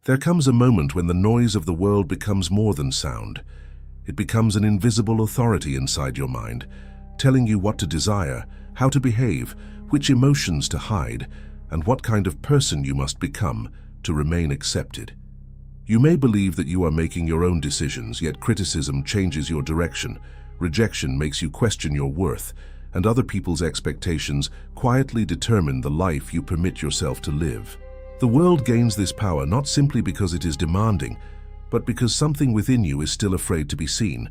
There comes a moment when the noise of the world becomes more than sound. It becomes an invisible authority inside your mind, telling you what to desire, how to behave, which emotions to hide, and what kind of person you must become to remain accepted. You may believe that you are making your own decisions, yet criticism changes your direction, rejection makes you question your worth, and other people's expectations quietly determine the life you permit yourself to live. The world gains this power not simply because it is demanding, but because something within you is still afraid to be seen.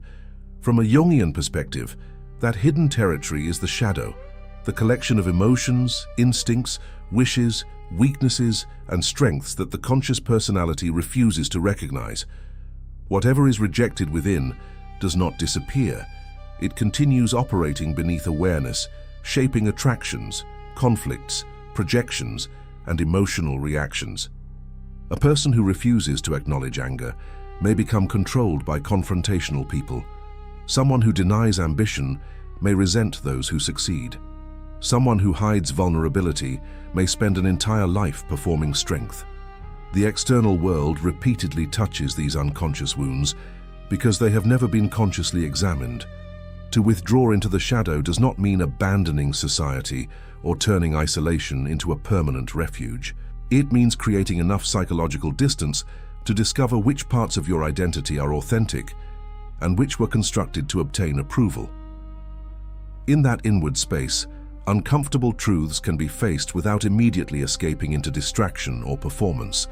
From a Jungian perspective, that hidden territory is the shadow, the collection of emotions, instincts, wishes, weaknesses, and strengths that the conscious personality refuses to recognize. Whatever is rejected within does not disappear. It continues operating beneath awareness, shaping attractions, conflicts, projections, and emotional reactions. A person who refuses to acknowledge anger may become controlled by confrontational people. Someone who denies ambition may resent those who succeed. Someone who hides vulnerability may spend an entire life performing strength. The external world repeatedly touches these unconscious wounds because they have never been consciously examined. To withdraw into the shadow does not mean abandoning society or turning isolation into a permanent refuge. It means creating enough psychological distance to discover which parts of your identity are authentic and which were constructed to obtain approval. In that inward space, uncomfortable truths can be faced without immediately escaping into distraction or performance.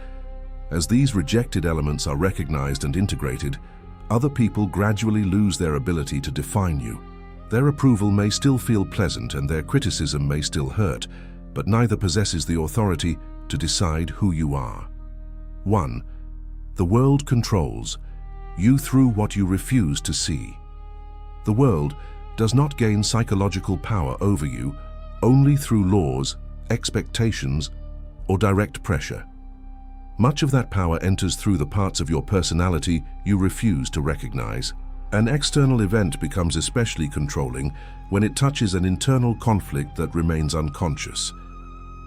As these rejected elements are recognized and integrated, other people gradually lose their ability to define you. Their approval may still feel pleasant and their criticism may still hurt, but neither possesses the authority to decide who you are. 1. The world controls you through what you refuse to see. The world does not gain psychological power over you only through laws, expectations, or direct pressure. Much of that power enters through the parts of your personality you refuse to recognize. An external event becomes especially controlling when it touches an internal conflict that remains unconscious.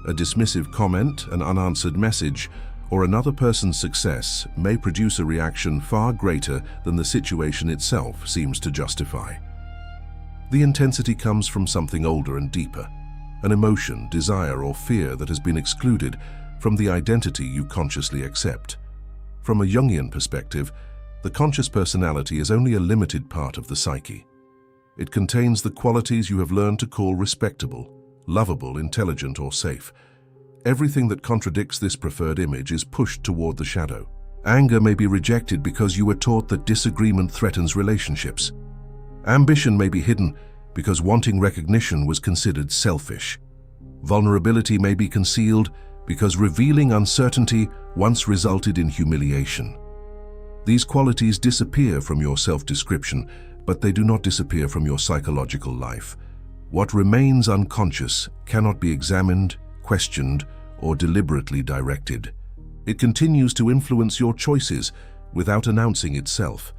A dismissive comment, an unanswered message, or another person's success may produce a reaction far greater than the situation itself seems to justify. The intensity comes from something older and deeper, an emotion, desire, or fear that has been excluded from the identity you consciously accept. From a Jungian perspective, the conscious personality is only a limited part of the psyche. It contains the qualities you have learned to call respectable, lovable, intelligent, or safe. Everything that contradicts this preferred image is pushed toward the shadow. Anger may be rejected because you were taught that disagreement threatens relationships. Ambition may be hidden because wanting recognition was considered selfish. Vulnerability may be concealed because revealing uncertainty once resulted in humiliation. These qualities disappear from your self-description, but they do not disappear from your psychological life. What remains unconscious cannot be examined, questioned, or deliberately directed. It continues to influence your choices without announcing itself.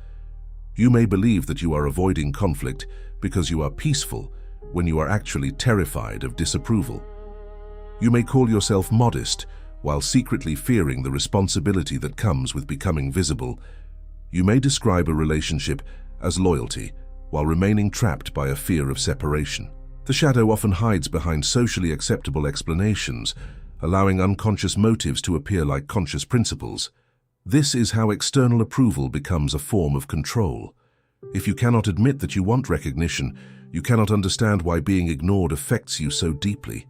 You may believe that you are avoiding conflict because you are peaceful when you are actually terrified of disapproval. You may call yourself modest while secretly fearing the responsibility that comes with becoming visible. You may describe a relationship as loyalty while remaining trapped by a fear of separation. The shadow often hides behind socially acceptable explanations, allowing unconscious motives to appear like conscious principles. This is how external approval becomes a form of control. If you cannot admit that you want recognition, you cannot understand why being ignored affects you so deeply.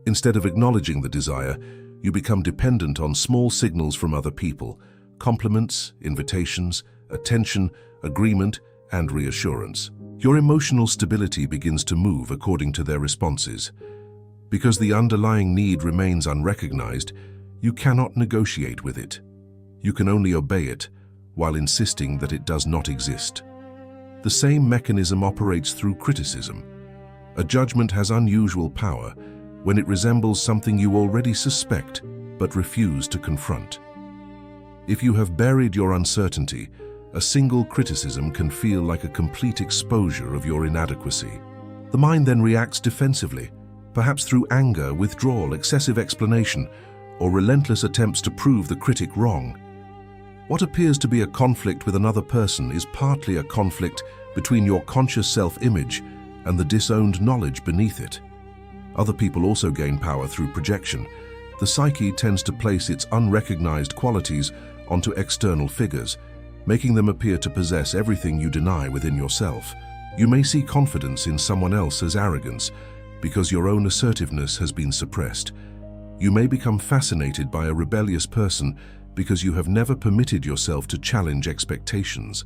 Instead of acknowledging the desire, you become dependent on small signals from other people, compliments, invitations, attention, agreement, and reassurance. Your emotional stability begins to move according to their responses. Because the underlying need remains unrecognized, you cannot negotiate with it. You can only obey it while insisting that it does not exist. The same mechanism operates through criticism. A judgment has unusual power when it resembles something you already suspect but refuse to confront. If you have buried your uncertainty, a single criticism can feel like a complete exposure of your inadequacy. The mind then reacts defensively, perhaps through anger, withdrawal, excessive explanation, or relentless attempts to prove the critic wrong. What appears to be a conflict with another person is partly a conflict between your conscious self-image and the disowned knowledge beneath it. Other people also gain power through projection. The psyche tends to place its unrecognized qualities onto external figures, making them appear to possess everything you deny within yourself. You may see confidence in someone else as arrogance because your own assertiveness has been suppressed. You may become fascinated by a rebellious person because you have never permitted yourself to challenge expectations.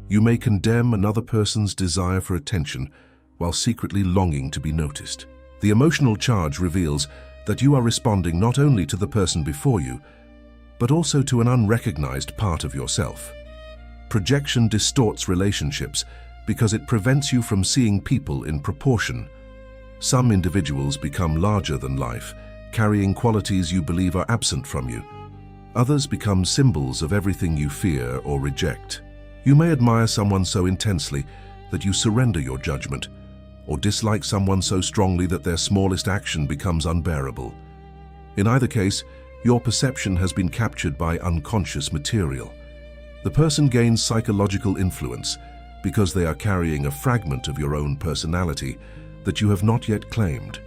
You may condemn another person's desire for attention while secretly longing to be noticed. The emotional charge reveals that you are responding not only to the person before you, but also to an unrecognized part of yourself. Projection distorts relationships because it prevents you from seeing people in proportion. Some individuals become larger than life, carrying qualities you believe are absent from you. Others become symbols of everything you fear or reject. You may admire someone so intensely that you surrender your judgment, or dislike someone so strongly that their smallest action becomes unbearable. In either case, your perception has been captured by unconscious material. The person gains psychological influence because they are carrying a fragment of your own personality that you have not yet claimed.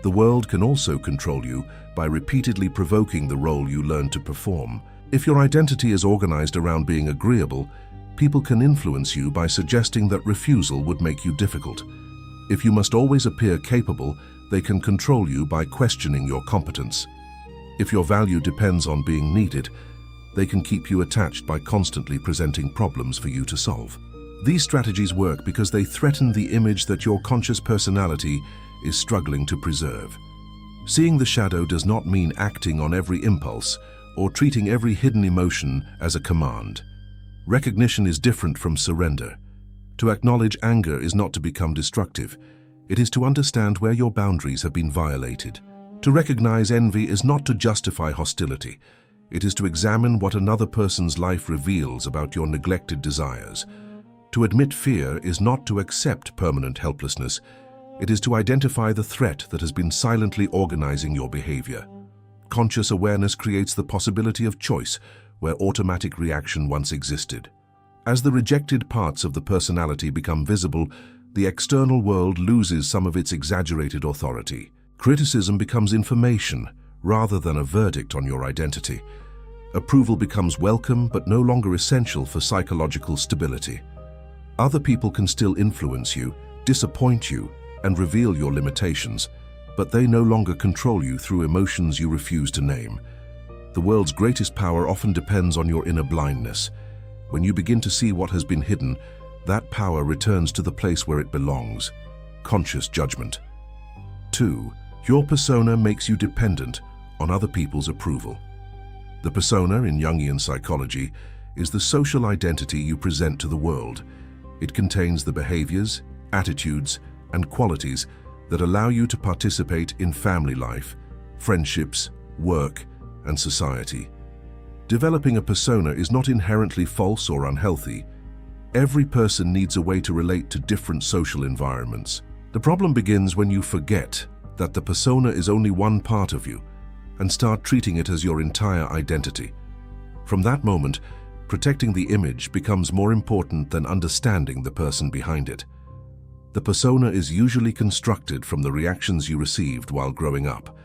The world can also control you by repeatedly provoking the role you learn to perform. If your identity is organized around being agreeable, people can influence you by suggesting that refusal would make you difficult. If you must always appear capable, they can control you by questioning your competence. If your value depends on being needed, they can keep you attached by constantly presenting problems for you to solve. These strategies work because they threaten the image that your conscious personality is struggling to preserve. Seeing the shadow does not mean acting on every impulse or treating every hidden emotion as a command. Recognition is different from surrender. To acknowledge anger is not to become destructive. It is to understand where your boundaries have been violated. To recognize envy is not to justify hostility. It is to examine what another person's life reveals about your neglected desires. To admit fear is not to accept permanent helplessness. It is to identify the threat that has been silently organizing your behavior. Conscious awareness creates the possibility of choice where automatic reaction once existed. As the rejected parts of the personality become visible, the external world loses some of its exaggerated authority. Criticism becomes information rather than a verdict on your identity. Approval becomes welcome but no longer essential for psychological stability. Other people can still influence you, disappoint you, and reveal your limitations, but they no longer control you through emotions you refuse to name. The world's greatest power often depends on your inner blindness. When you begin to see what has been hidden, that power returns to the place where it belongs: conscious judgment. 2. Your persona makes you dependent on other people's approval. The persona in Jungian psychology is the social identity you present to the world. It contains the behaviors, attitudes, and qualities that allow you to participate in family life, friendships, work, and society. Developing a persona is not inherently false or unhealthy. Every person needs a way to relate to different social environments. The problem begins when you forget that the persona is only one part of you and start treating it as your entire identity. From that moment, protecting the image becomes more important than understanding the person behind it. The persona is usually constructed from the reactions you received while growing up.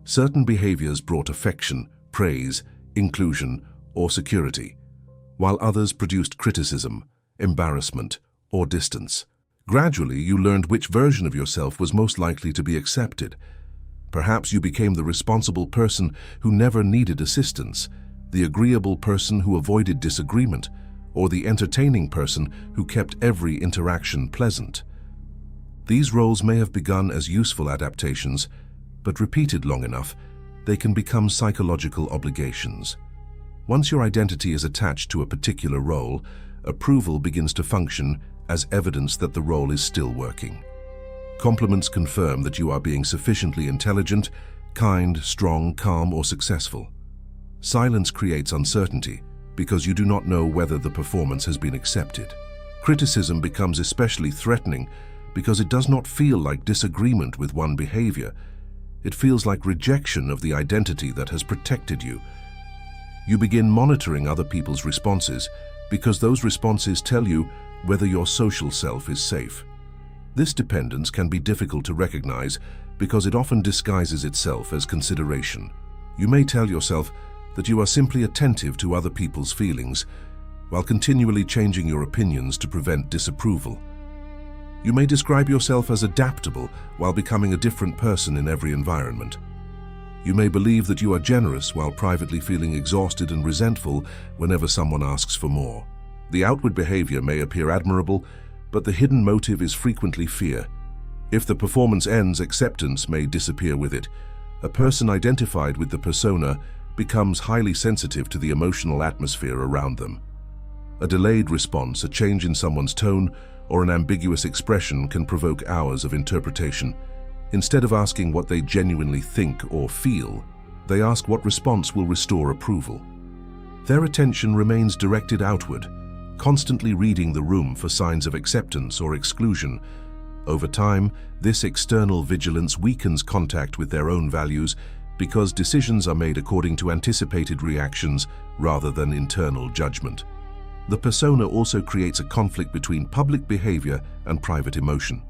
Certain behaviors brought affection, praise, inclusion, or security, while others produced criticism, embarrassment, or distance. Gradually, you learned which version of yourself was most likely to be accepted. Perhaps you became the responsible person who never needed assistance, the agreeable person who avoided disagreement, or the entertaining person who kept every interaction pleasant. These roles may have begun as useful adaptations, but repeated long enough, they can become psychological obligations. Once your identity is attached to a particular role, approval begins to function as evidence that the role is still working. Compliments confirm that you are being sufficiently intelligent, kind, strong, calm, or successful. Silence creates uncertainty because you do not know whether the performance has been accepted. Criticism becomes especially threatening because it does not feel like disagreement with one behavior. It feels like rejection of the identity that has protected you. You begin monitoring other people's responses because those responses tell you whether your social self is safe. This dependence can be difficult to recognize because it often disguises itself as consideration. You may tell yourself that you are simply attentive to other people's feelings, while continually changing your opinions to prevent disapproval. You may describe yourself as adaptable while becoming a different person in every environment. You may believe that you are generous while privately feeling exhausted and resentful whenever someone asks for more. The outward behavior may appear admirable, but the hidden motive is frequently fear. If the performance ends, acceptance may disappear with it. A person identified with the persona becomes highly sensitive to the emotional atmosphere around them. A delayed response, a change in someone's tone, or an ambiguous expression can provoke hours of interpretation. Instead of asking what they genuinely think or feel, they ask what response will restore approval. Their attention remains directed outward, constantly reading the room for signs of acceptance or exclusion. Over time, this external vigilance weakens contact with their own values because decisions are made according to anticipated reactions rather than internal judgment. The persona also creates a conflict between public behavior and private emotion.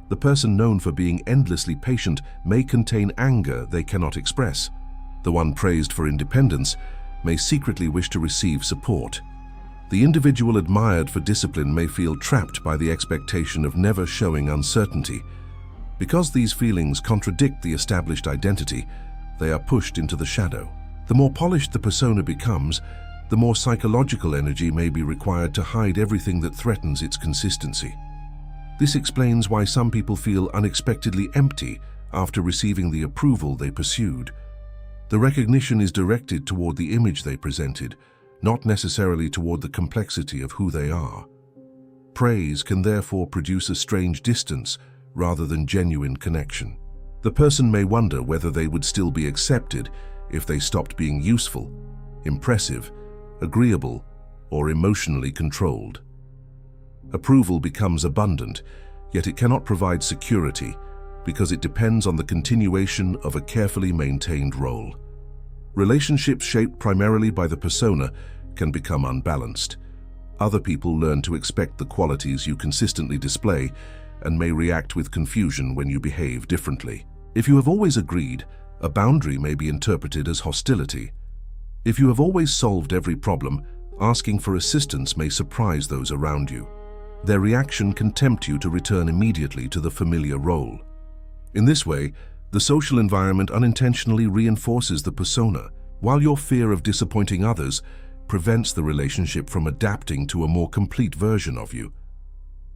The person known for being endlessly patient may contain anger they cannot express. The one praised for independence may secretly wish to receive support. The individual admired for discipline may feel trapped by the expectation of never showing uncertainty. Because these feelings contradict the established identity, they are pushed into the shadow. The more polished the persona becomes, the more psychological energy may be required to hide everything that threatens its consistency. This explains why some people feel unexpectedly empty after receiving the approval they pursued. The recognition is directed toward the image they presented, not necessarily toward the complexity of who they are. Praise can therefore produce a strange distance rather than genuine connection. The person may wonder whether they would still be accepted if they stopped being useful, impressive, agreeable, or emotionally controlled. Approval becomes abundant, yet it cannot provide security because it depends on the continuation of a carefully maintained role. Relationships shaped primarily by the persona can become unbalanced. Other people learn to expect the qualities you consistently display and may react with confusion when you behave differently. If you have always agreed, a boundary may be interpreted as hostility. If you have always solved every problem, asking for assistance may surprise those around you. Their reaction can tempt you to return immediately to the familiar role. In this way, the social environment unintentionally reinforces the persona, while your fear of disappointing others prevents the relationship from adapting to a more complete version of you.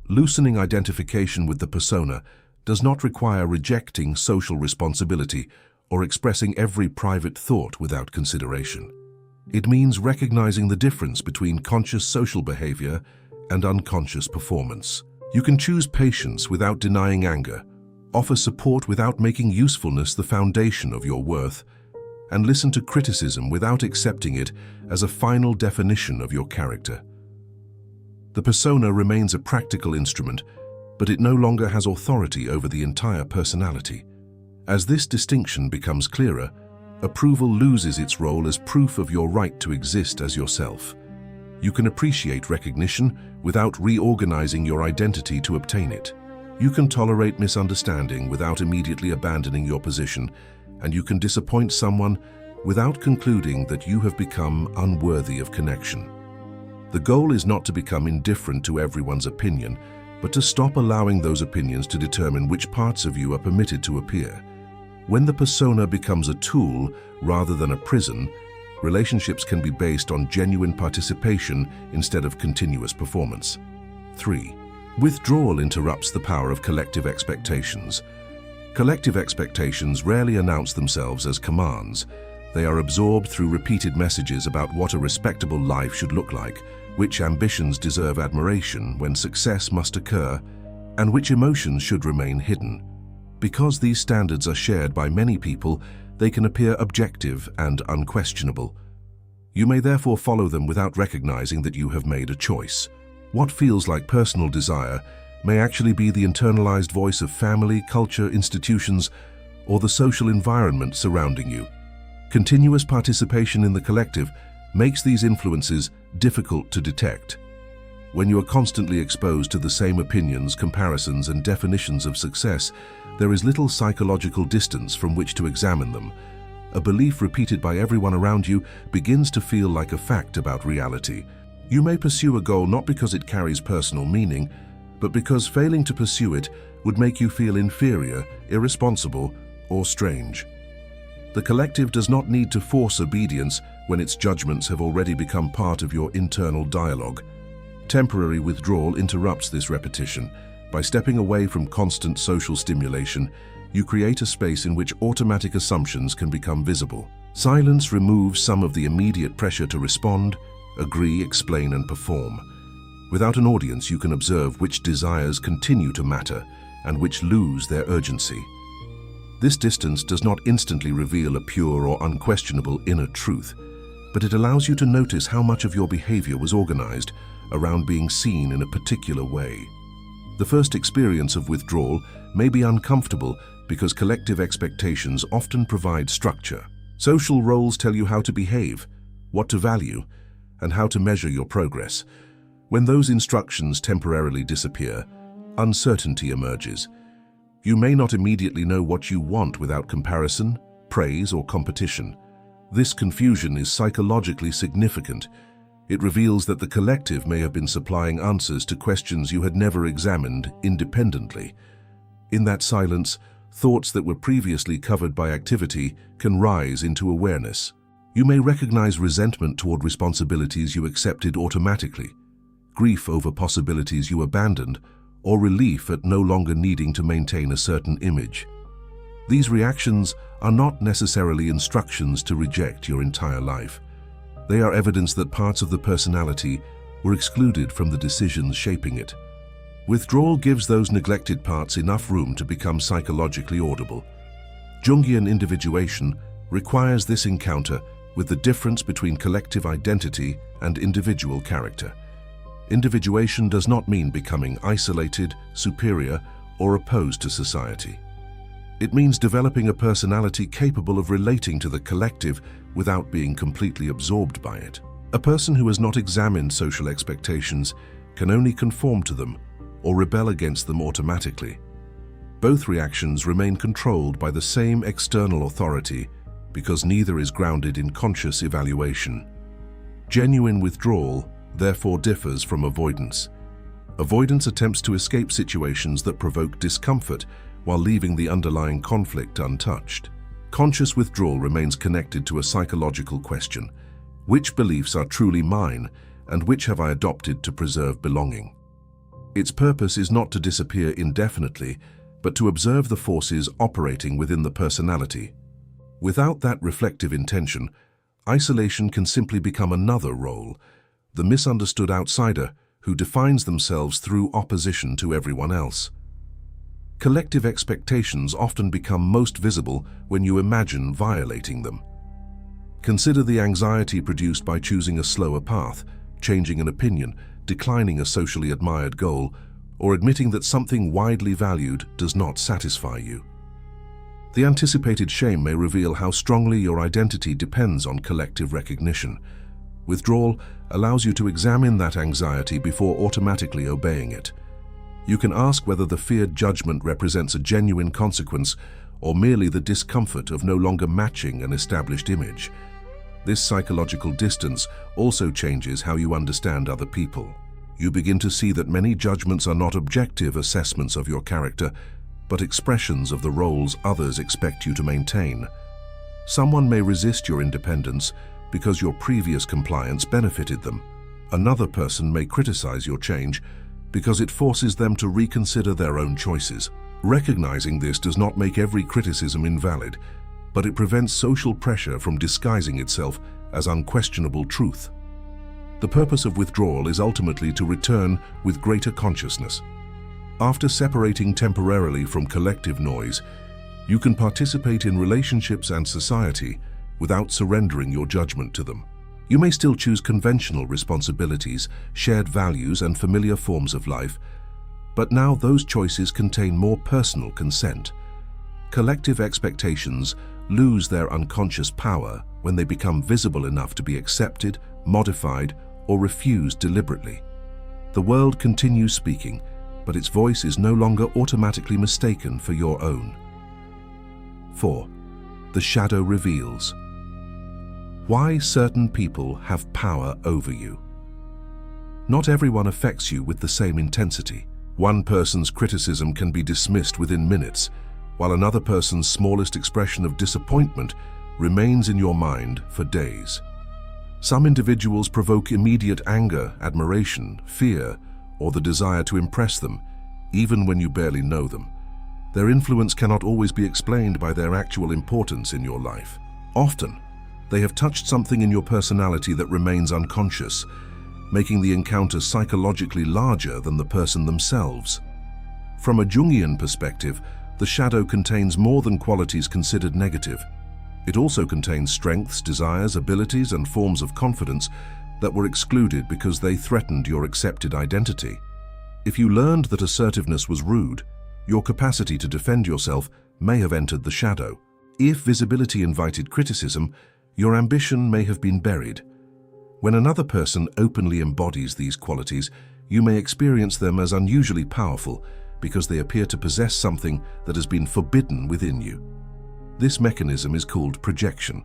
Loosening identification with the persona does not require rejecting social responsibility or expressing every private thought without consideration. It means recognizing the difference between conscious social behavior and unconscious performance. You can choose patience without denying anger, offer support without making usefulness the foundation of your worth, and listen to criticism without accepting it as a final definition of your character. The persona remains a practical instrument, but it no longer has authority over the entire personality. As this distinction becomes clearer, approval loses its role as proof of your right to exist as yourself. You can appreciate recognition without reorganizing your identity to obtain it. You can tolerate misunderstanding without immediately abandoning your position, and you can disappoint someone without concluding that you have become unworthy of connection. The goal is not to become indifferent to everyone's opinion, but to stop allowing those opinions to determine which parts of you are permitted to appear. When the persona becomes a tool rather than a prison, relationships can be based on genuine participation instead of continuous performance. 3. Withdrawal interrupts the power of collective expectations. Collective expectations rarely announce themselves as commands. They are absorbed through repeated messages about what a respectable life should look like, which ambitions deserve admiration when success must occur, and which emotions should remain hidden. Because these standards are shared by many people, they can appear objective and unquestionable. You may therefore follow them without recognizing that you have made a choice. What feels like personal desire may actually be the internalized voice of family, culture, institutions, or the social environment surrounding you. Continuous participation in the collective makes these influences difficult to detect. When you are constantly exposed to the same opinions, comparisons, and definitions of success, there is little psychological distance from which to examine them. A belief repeated by everyone around you begins to feel like a fact about reality. You may pursue a goal not because it carries personal meaning, but because failing to pursue it would make you feel inferior, irresponsible, or strange. The collective does not need to force obedience when its judgments have already become part of your internal dialogue. Temporary withdrawal interrupts this repetition. By stepping away from constant social stimulation, you create a space in which automatic assumptions can become visible. Silence removes some of the immediate pressure to respond, agree, explain, and perform. Without an audience, you can observe which desires continue to matter and which lose their urgency. This distance does not instantly reveal a pure or unquestionable inner truth, but it allows you to notice how much of your behavior was organized around being seen in a particular way. The first experience of withdrawal may be uncomfortable because collective expectations often provide structure. Social roles tell you how to behave, what to value, and how to measure your progress. When those instructions temporarily disappear, uncertainty emerges. You may not immediately know what you want without comparison, praise, or competition. This confusion is psychologically significant. It reveals that the collective may have been supplying answers to questions you had never examined independently. In that silence, thoughts that were previously covered by activity can rise into awareness. You may recognize resentment toward responsibilities you accepted automatically, grief over possibilities you abandoned, or relief at no longer needing to maintain a certain image. These reactions are not necessarily instructions to reject your entire life. They are evidence that parts of the personality were excluded from the decisions shaping it. Withdrawal gives those neglected parts enough room to become psychologically audible. Jungian individuation requires this encounter with the difference between collective identity and individual character. Individuation does not mean becoming isolated, superior, or opposed to society. It means developing a personality capable of relating to the collective without being completely absorbed by it. A person who has not examined social expectations can only conform to them or rebel against them automatically. Both reactions remain controlled by the same external authority because neither is grounded in conscious evaluation. Genuine withdrawal therefore differs from avoidance. Avoidance attempts to escape situations that provoke discomfort while leaving the underlying conflict untouched. Conscious withdrawal remains connected to a psychological question: which beliefs are truly mine and which have I adopted to preserve belonging? Its purpose is not to disappear indefinitely, but to observe the forces operating within the personality. Without that reflective intention, isolation can simply become another role, the misunderstood outsider who defines themselves through opposition to everyone else. Collective expectations often become most visible when you imagine violating them. Consider the anxiety produced by choosing a slower path, changing an opinion, declining a socially admired goal, or admitting that something widely valued does not satisfy you. The anticipated shame may reveal how strongly your identity depends on collective recognition. Withdrawal allows you to examine that anxiety before automatically obeying it. You can ask whether the feared judgment represents a genuine consequence or merely the discomfort of no longer matching an established image. This psychological distance also changes how you understand other people. You begin to see that many judgments are not objective assessments of your character, but expressions of the roles others expect you to maintain. Someone may resist your independence because your previous compliance benefited them. Another person may criticize your change because it forces them to reconsider their own choices. Recognizing this does not make every criticism invalid, but it prevents social pressure from disguising itself as unquestionable truth. The purpose of withdrawal is ultimately to return with greater consciousness. After separating temporarily from collective noise, you can participate in relationships and society without surrendering your judgment to them. You may still choose conventional responsibilities, shared values, and familiar forms of life, but now those choices contain more personal consent. Collective expectations lose their unconscious power when they become visible enough to be accepted, modified, or refused deliberately. The world continues speaking, but its voice is no longer automatically mistaken for your own. 4. The shadow reveals. Why certain people have power over you. Not everyone affects you with the same intensity. One person's criticism can be dismissed within minutes, while another person's smallest expression of disappointment remains in your mind for days. Some individuals provoke immediate anger, admiration, fear, or the desire to impress them, even when you barely know them. Their influence cannot always be explained by their actual importance in your life. Often, they have touched something in your personality that remains unconscious, making the encounter psychologically larger than the person themselves. From a Jungian perspective, the shadow contains more than qualities considered negative. It also contains strengths, desires, abilities, and forms of confidence that were excluded because they threatened your accepted identity. If you learned that assertiveness was rude, your capacity to defend yourself may have entered the shadow. If visibility invited criticism, your ambition may have been buried. When another person openly embodies these qualities, you may experience them as unusually powerful because they appear to possess something that has been forbidden within you. This mechanism is called projection.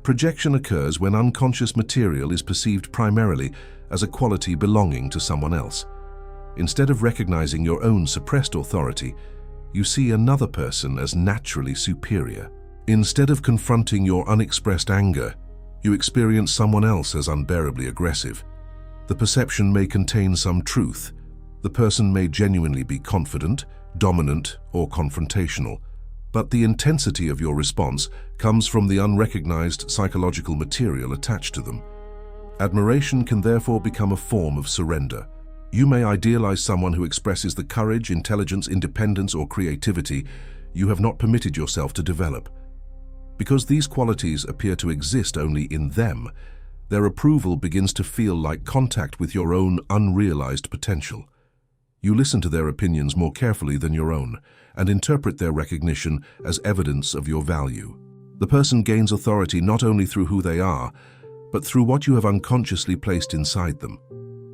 Projection occurs when unconscious material is perceived primarily as a quality belonging to someone else. Instead of recognizing your own suppressed authority, you see another person as naturally superior. Instead of confronting your unexpressed anger, you experience someone else as unbearably aggressive. The perception may contain some truth. The person may genuinely be confident, dominant, or confrontational, but the intensity of your response comes from the unrecognized psychological material attached to them. Admiration can therefore become a form of surrender. You may idealize someone who expresses the courage, intelligence, independence, or creativity you have not permitted yourself to develop. Because these qualities appear to exist only in them, their approval begins to feel like contact with your own unrealized potential. You listen to their opinions more carefully than your own and interpret their recognition as evidence of your value. The person gains authority not only through who they are, but through what you have unconsciously placed inside them.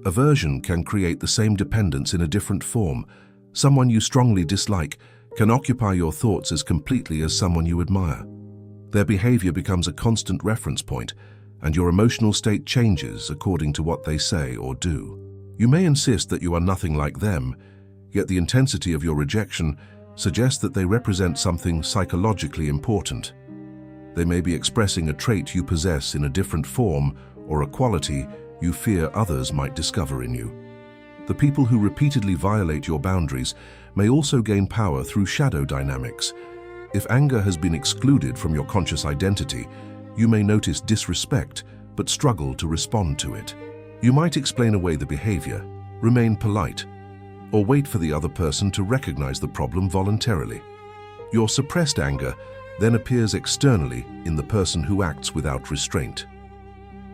Aversion can create the same dependence in a different form. Someone you strongly dislike can occupy your thoughts as completely as someone you admire. Their behavior becomes a constant reference point, and your emotional state changes according to what they say or do. You may insist that you are nothing like them, yet the intensity of your rejection suggests that they represent something psychologically important. They may be expressing a trait you possess in a different form or a quality you fear others might discover in you. The people who repeatedly violate your boundaries may also gain power through shadow dynamics. If anger has been excluded from your conscious identity, you may notice disrespect but struggle to respond to it. You might explain away the behavior, remain polite, or wait for the other person to recognize the problem voluntarily. Your suppressed anger then appears externally in the person who acts without restraint.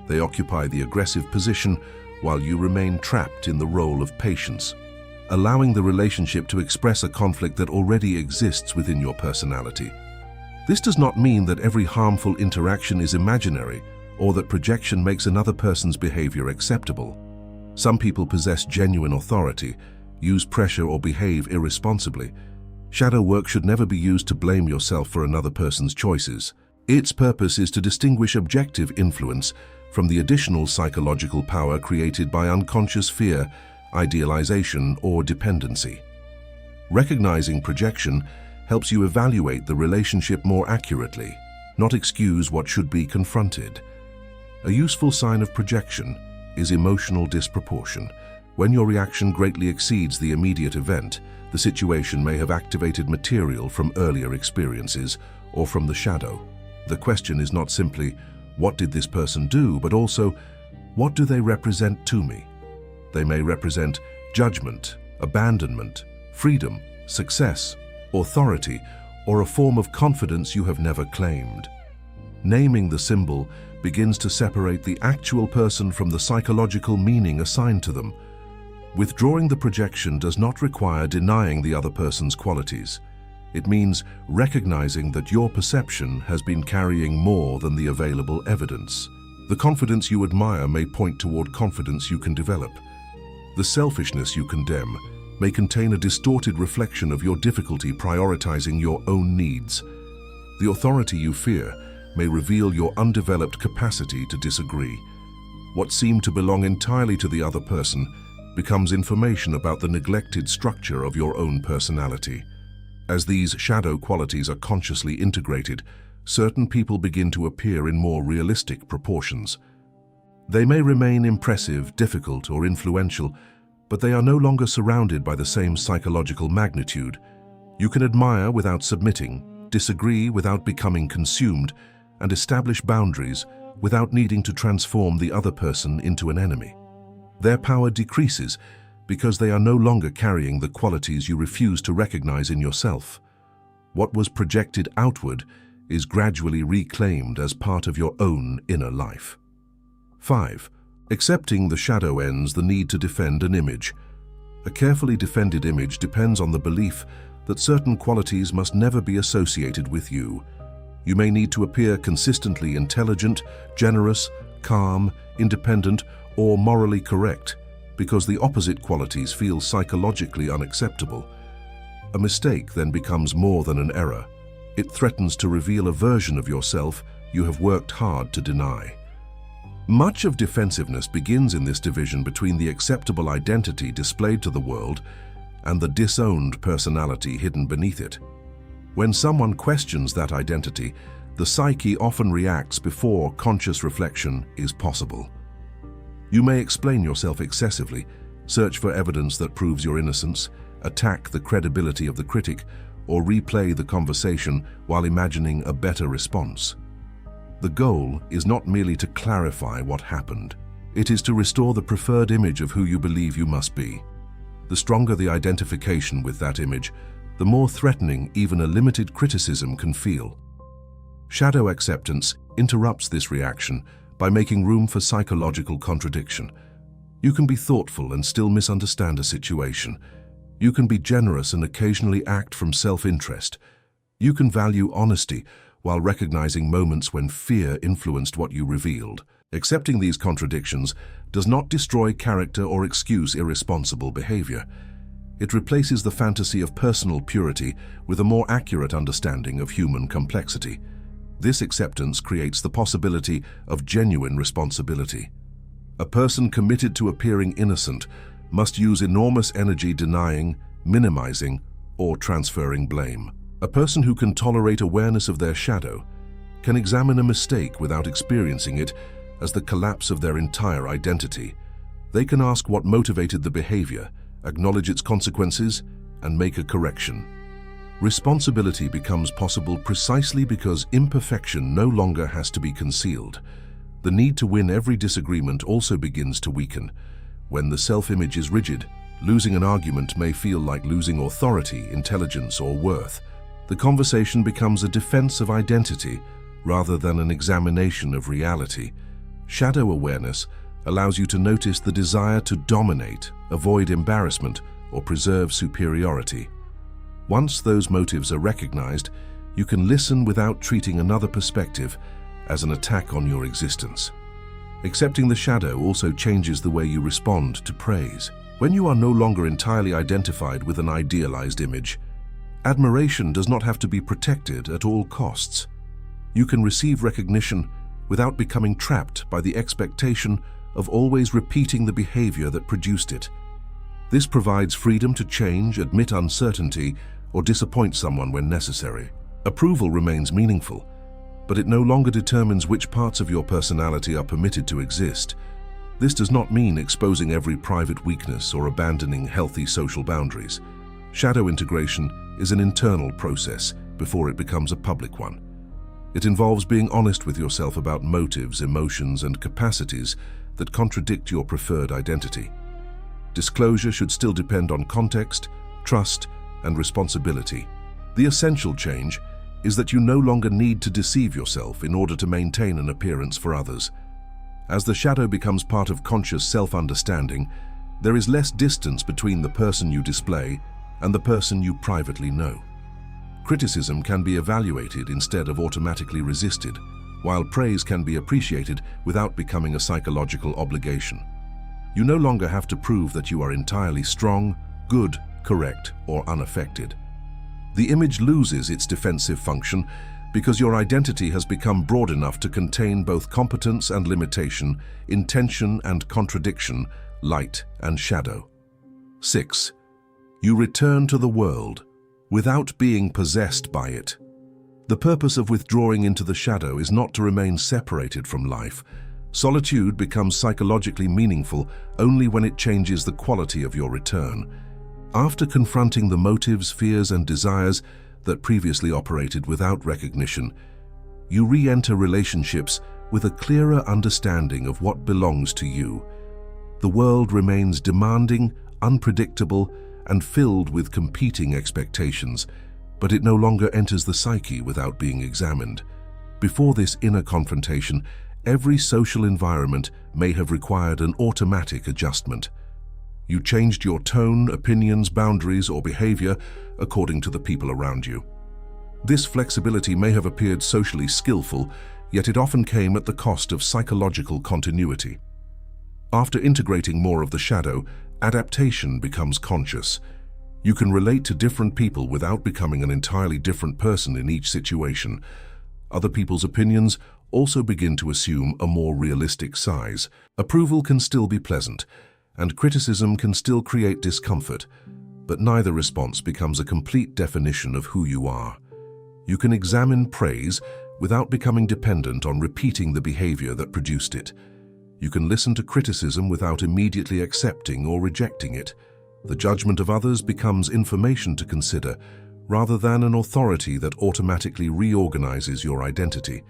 They occupy the aggressive position while you remain trapped in the role of patience, allowing the relationship to express a conflict that already exists within your personality. This does not mean that every harmful interaction is imaginary or that projection makes another person's behavior acceptable. Some people possess genuine authority, use pressure, or behave irresponsibly. Shadow work should never be used to blame yourself for another person's choices. Its purpose is to distinguish objective influence from the additional psychological power created by unconscious fear, idealization, or dependency. Recognizing projection helps you evaluate the relationship more accurately, not excuse what should be confronted. A useful sign of projection is emotional disproportion. When your reaction greatly exceeds the immediate event, the situation may have activated material from earlier experiences or from the shadow. The question is not simply, what did this person do, but also, what do they represent to me? They may represent judgment, abandonment, freedom, success, authority, or a form of confidence you have never claimed. Naming the symbol begins to separate the actual person from the psychological meaning assigned to them. Withdrawing the projection does not require denying the other person's qualities. It means recognizing that your perception has been carrying more than the available evidence. The confidence you admire may point toward confidence you can develop. The selfishness you condemn may contain a distorted reflection of your difficulty prioritizing your own needs. The authority you fear may reveal your undeveloped capacity to disagree. What seemed to belong entirely to the other person becomes information about the neglected structure of your own personality. As these shadow qualities are consciously integrated, certain people begin to appear in more realistic proportions. They may remain impressive, difficult, or influential, but they are no longer surrounded by the same psychological magnitude. You can admire without submitting, disagree without becoming consumed, and establish boundaries without needing to transform the other person into an enemy. Their power decreases because they are no longer carrying the qualities you refuse to recognize in yourself. What was projected outward is gradually reclaimed as part of your own inner life. 5. Accepting the shadow ends the need to defend an image. A carefully defended image depends on the belief that certain qualities must never be associated with you. You may need to appear consistently intelligent, generous, calm, independent, or morally correct, because the opposite qualities feel psychologically unacceptable. A mistake then becomes more than an error. It threatens to reveal a version of yourself you have worked hard to deny. Much of defensiveness begins in this division between the acceptable identity displayed to the world and the disowned personality hidden beneath it. When someone questions that identity, the psyche often reacts before conscious reflection is possible. You may explain yourself excessively, search for evidence that proves your innocence, attack the credibility of the critic, or replay the conversation while imagining a better response. The goal is not merely to clarify what happened. It is to restore the preferred image of who you believe you must be. The stronger the identification with that image, the more threatening even a limited criticism can feel. Shadow acceptance interrupts this reaction by making room for psychological contradiction. You can be thoughtful and still misunderstand a situation. You can be generous and occasionally act from self-interest. You can value honesty while recognizing moments when fear influenced what you revealed. Accepting these contradictions does not destroy character or excuse irresponsible behavior. It replaces the fantasy of personal purity with a more accurate understanding of human complexity. This acceptance creates the possibility of genuine responsibility. A person committed to appearing innocent must use enormous energy denying, minimizing, or transferring blame. A person who can tolerate awareness of their shadow can examine a mistake without experiencing it as the collapse of their entire identity. They can ask what motivated the behavior, acknowledge its consequences, and make a correction. Responsibility becomes possible precisely because imperfection no longer has to be concealed. The need to win every disagreement also begins to weaken. When the self-image is rigid, losing an argument may feel like losing authority, intelligence, or worth. The conversation becomes a defense of identity rather than an examination of reality. Shadow awareness allows you to notice the desire to dominate, avoid embarrassment, or preserve superiority. Once those motives are recognized, you can listen without treating another perspective as an attack on your existence. Accepting the shadow also changes the way you respond to praise. When you are no longer entirely identified with an idealized image, admiration does not have to be protected at all costs. You can receive recognition without becoming trapped by the expectation of always repeating the behavior that produced it. This provides freedom to change, admit uncertainty, or disappoint someone when necessary. Approval remains meaningful, but it no longer determines which parts of your personality are permitted to exist. This does not mean exposing every private weakness or abandoning healthy social boundaries. Shadow integration is an internal process before it becomes a public one. It involves being honest with yourself about motives, emotions, and capacities that contradict your preferred identity. Disclosure should still depend on context, trust, and responsibility. The essential change is that you no longer need to deceive yourself in order to maintain an appearance for others. As the shadow becomes part of conscious self-understanding, there is less distance between the person you display and the person you privately know. Criticism can be evaluated instead of automatically resisted, while praise can be appreciated without becoming a psychological obligation. You no longer have to prove that you are entirely strong, good, correct, or unaffected. The image loses its defensive function because your identity has become broad enough to contain both competence and limitation, intention and contradiction, light and shadow. 6. You return to the world without being possessed by it. The purpose of withdrawing into the shadow is not to remain separated from life. Solitude becomes psychologically meaningful only when it changes the quality of your return. After confronting the motives, fears, and desires that previously operated without recognition, you re-enter relationships with a clearer understanding of what belongs to you. The world remains demanding, unpredictable, and filled with competing expectations, but it no longer enters the psyche without being examined. Before this inner confrontation, every social environment may have required an automatic adjustment. You changed your tone, opinions, boundaries, or behavior according to the people around you. This flexibility may have appeared socially skillful, yet it often came at the cost of psychological continuity. After integrating more of the shadow, adaptation becomes conscious. You can relate to different people without becoming an entirely different person in each situation. Other people's opinions also begin to assume a more realistic size. Approval can still be pleasant, and criticism can still create discomfort, but neither response becomes a complete definition of who you are. You can examine praise without becoming dependent on repeating the behavior that produced it. You can listen to criticism without immediately accepting or rejecting it. The judgment of others becomes information to consider, rather than an authority that automatically reorganizes your identity.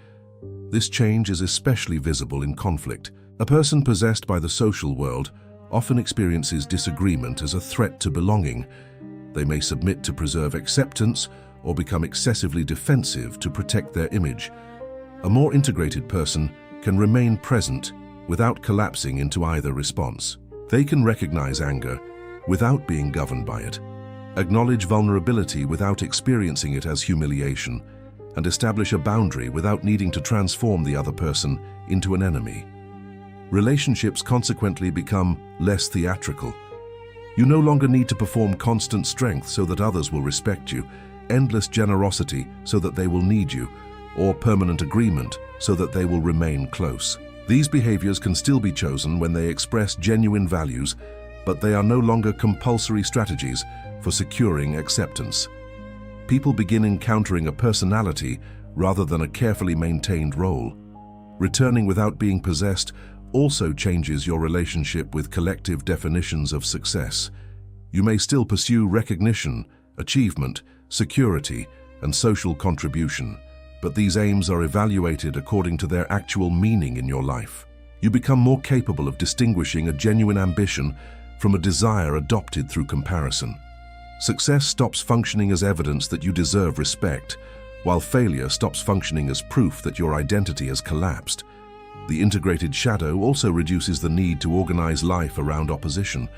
This change is especially visible in conflict. A person possessed by the social world often experiences disagreement as a threat to belonging. They may submit to preserve acceptance or become excessively defensive to protect their image. A more integrated person can remain present without collapsing into either response. They can recognize anger without being governed by it, acknowledge vulnerability without experiencing it as humiliation, and establish a boundary without needing to transform the other person into an enemy. Relationships consequently become less theatrical. You no longer need to perform constant strength so that others will respect you, endless generosity so that they will need you, or permanent agreement so that they will remain close. These behaviors can still be chosen when they express genuine values, but they are no longer compulsory strategies for securing acceptance. People begin encountering a personality rather than a carefully maintained role. Returning without being possessed also changes your relationship with collective definitions of success. You may still pursue recognition, achievement, security, and social contribution, but these aims are evaluated according to their actual meaning in your life. You become more capable of distinguishing a genuine ambition from a desire adopted through comparison. Success stops functioning as evidence that you deserve respect, while failure stops functioning as proof that your identity has collapsed. The integrated shadow also reduces the need to organize life around opposition.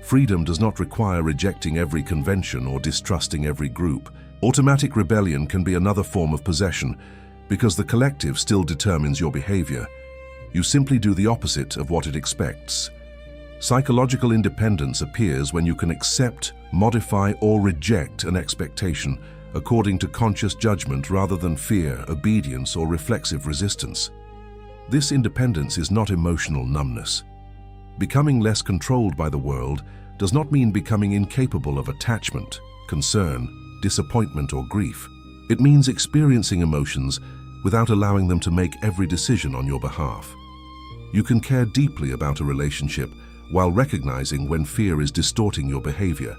Freedom does not require rejecting every convention or distrusting every group. Automatic rebellion can be another form of possession because the collective still determines your behavior. You simply do the opposite of what it expects. Psychological independence appears when you can accept, modify, or reject an expectation according to conscious judgment rather than fear, obedience, or reflexive resistance. This independence is not emotional numbness. Becoming less controlled by the world does not mean becoming incapable of attachment, concern, disappointment, or grief. It means experiencing emotions without allowing them to make every decision on your behalf. You can care deeply about a relationship while recognizing when fear is distorting your behavior.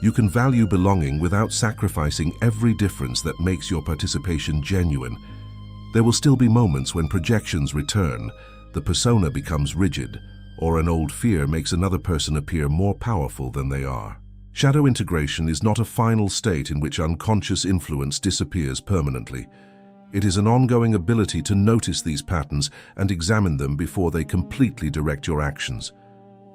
You can value belonging without sacrificing every difference that makes your participation genuine. There will still be moments when projections return, the persona becomes rigid, or an old fear makes another person appear more powerful than they are. Shadow integration is not a final state in which unconscious influence disappears permanently. It is an ongoing ability to notice these patterns and examine them before they completely direct your actions.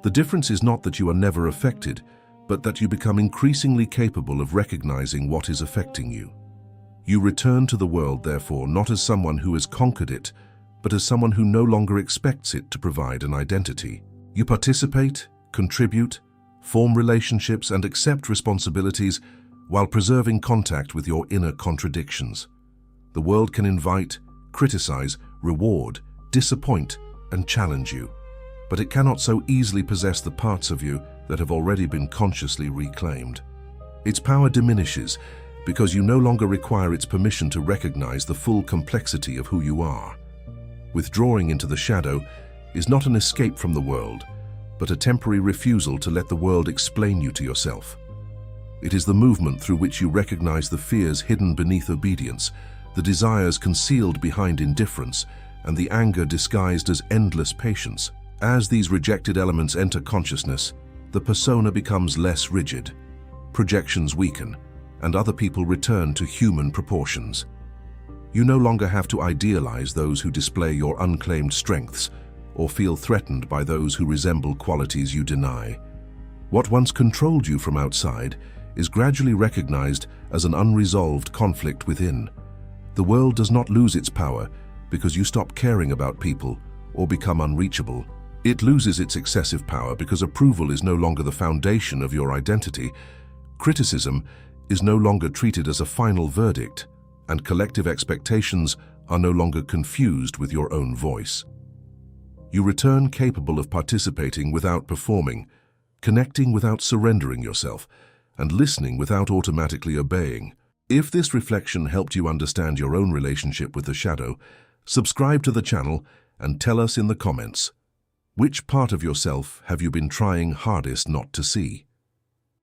The difference is not that you are never affected, but that you become increasingly capable of recognizing what is affecting you. You return to the world, therefore, not as someone who has conquered it, but as someone who no longer expects it to provide an identity. You participate, contribute, form relationships, and accept responsibilities while preserving contact with your inner contradictions. The world can invite, criticize, reward, disappoint, and challenge you, but it cannot so easily possess the parts of you that have already been consciously reclaimed. Its power diminishes because you no longer require its permission to recognize the full complexity of who you are. Withdrawing into the shadow is not an escape from the world, but a temporary refusal to let the world explain you to yourself. It is the movement through which you recognize the fears hidden beneath obedience, the desires concealed behind indifference, and the anger disguised as endless patience. As these rejected elements enter consciousness, the persona becomes less rigid, projections weaken, and other people return to human proportions. You no longer have to idealize those who display your unclaimed strengths or feel threatened by those who resemble qualities you deny. What once controlled you from outside is gradually recognized as an unresolved conflict within. The world does not lose its power because you stop caring about people or become unreachable. It loses its excessive power because approval is no longer the foundation of your identity. Criticism is no longer treated as a final verdict, and collective expectations are no longer confused with your own voice. You return capable of participating without performing, connecting without surrendering yourself, and listening without automatically obeying. If this reflection helped you understand your own relationship with the shadow, subscribe to the channel and tell us in the comments, which part of yourself have you been trying hardest not to see?